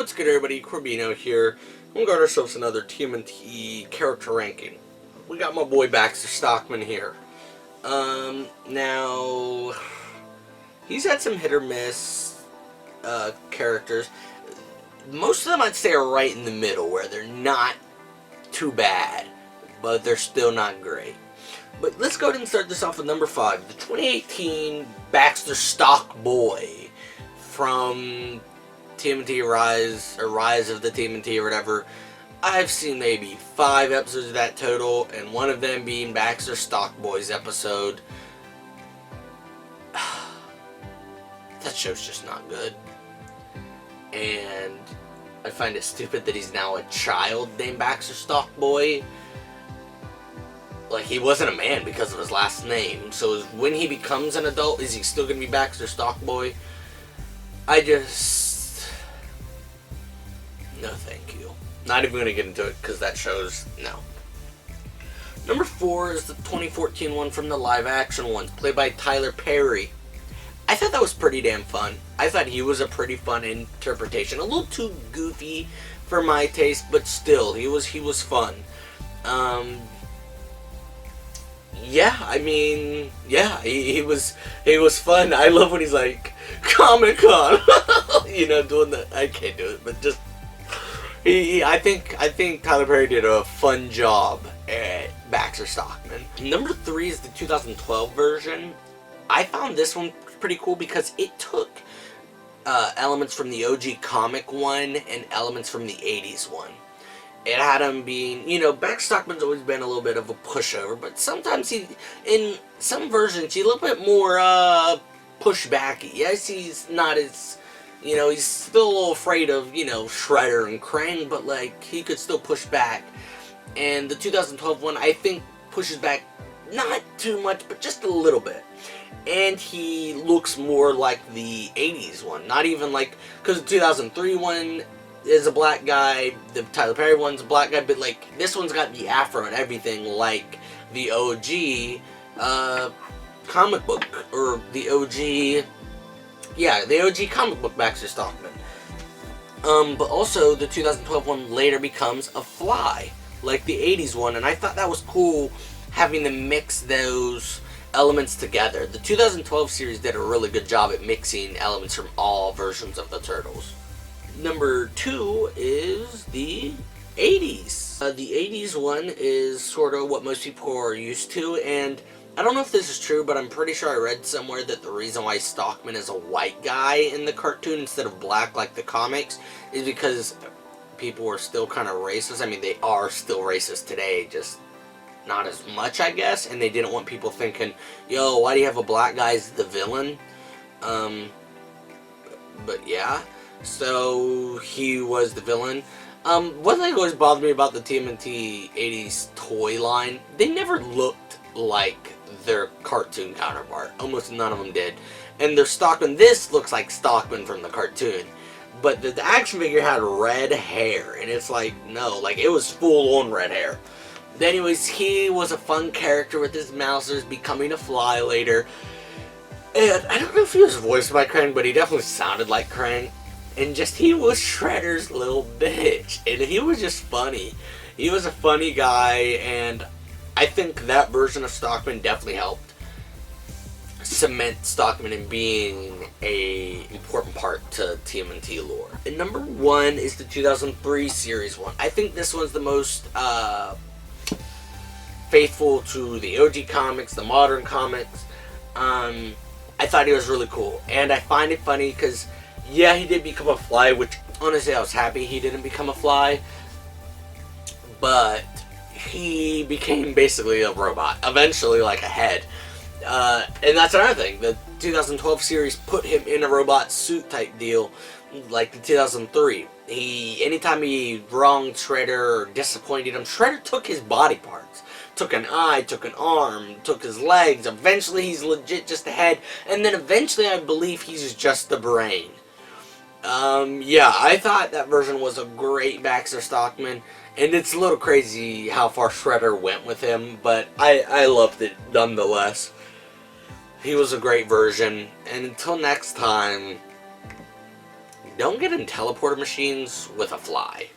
What's good, everybody? Corbino here. We got ourselves another TMNT character ranking. We got my boy Baxter Stockman here. Now he's had some hit or miss characters. Most of them I'd say are right in the middle, where they're not too bad, but they're still not great. But let's go ahead and start this off with number 5, the 2018 Baxter Stock Boy from TMNT Rise, or Rise of the TMNT or whatever. I've seen maybe 5 episodes of that total, and one of them being Baxter Stock Boy's episode. That show's just not good. And I find it stupid that he's now a child named Baxter Stock Boy. Like, he wasn't a man because of his last name. So when he becomes an adult, is he still going to be Baxter Stock Boy? No, thank you. Not even going to get into it because that shows no. Number 4 is the 2014 one from the live action ones, played by Tyler Perry. I thought that was pretty damn fun. I thought he was a pretty fun interpretation. A little too goofy for my taste, but still, he was fun. Yeah, I mean, yeah, he was fun. I love when he's like, Comic-Con, you know, doing the, I can't do it, but just, I think Tyler Perry did a fun job at Baxter Stockman. Number 3 is the 2012 version. I found this one pretty cool because it took elements from the OG comic one and elements from the 80s one. It had him being, you know, Baxter Stockman's always been a little bit of a pushover, but sometimes in some versions, he's a little bit more pushbacky. Yes, he's not as, you know, he's still a little afraid of, you know, Shredder and Krang, but, like, he could still push back. And the 2012 one, I think, pushes back not too much, but just a little bit. And he looks more like the 80s one. Not even like, because the 2003 one is a black guy, the Tyler Perry one's a black guy, but, like, this one's got the afro and everything like the OG comic book, or the OG... yeah, the OG comic book Baxter Stockman. But also, the 2012 one later becomes a fly, like the 80s one, and I thought that was cool, having them mix those elements together. The 2012 series did a really good job at mixing elements from all versions of the Turtles. Number 2 is the 80s. The 80s one is sort of what most people are used to, and I don't know if this is true, but I'm pretty sure I read somewhere that the reason why Stockman is a white guy in the cartoon instead of black like the comics is because people were still kind of racist. I mean, they are still racist today, just not as much, I guess, and they didn't want people thinking, yo, why do you have a black guy as the villain? But yeah, so he was the villain. One thing that always bothered me about the TMNT 80s toy line, they never looked like their cartoon counterpart. Almost none of them did. And their Stockman, this looks like Stockman from the cartoon. But the action figure had red hair, and it's like, no, like, it was full-on red hair. But anyways, he was a fun character with his mousers, becoming a fly later. And I don't know if he was voiced by Krang, but he definitely sounded like Krang. And just, he was Shredder's little bitch. And he was just funny. He was a funny guy, and I think that version of Stockman definitely helped cement Stockman in being a important part to TMNT lore. And number 1 is the 2003 series one. I think this one's the most faithful to the OG comics, the modern comics. I thought he was really cool, and I find it funny because, yeah, he did become a fly, which honestly I was happy he didn't become a fly, but he became basically a robot, eventually, like a head. And that's another thing, the 2012 series put him in a robot suit type deal, like the 2003. Anytime he wronged Shredder or disappointed him, Shredder took his body parts. Took an eye, took an arm, took his legs. Eventually he's legit just a head, and then eventually I believe he's just the brain. Yeah, I thought that version was a great Baxter Stockman, and it's a little crazy how far Shredder went with him, but I loved it nonetheless. He was a great version, and until next time, don't get in teleporter machines with a fly.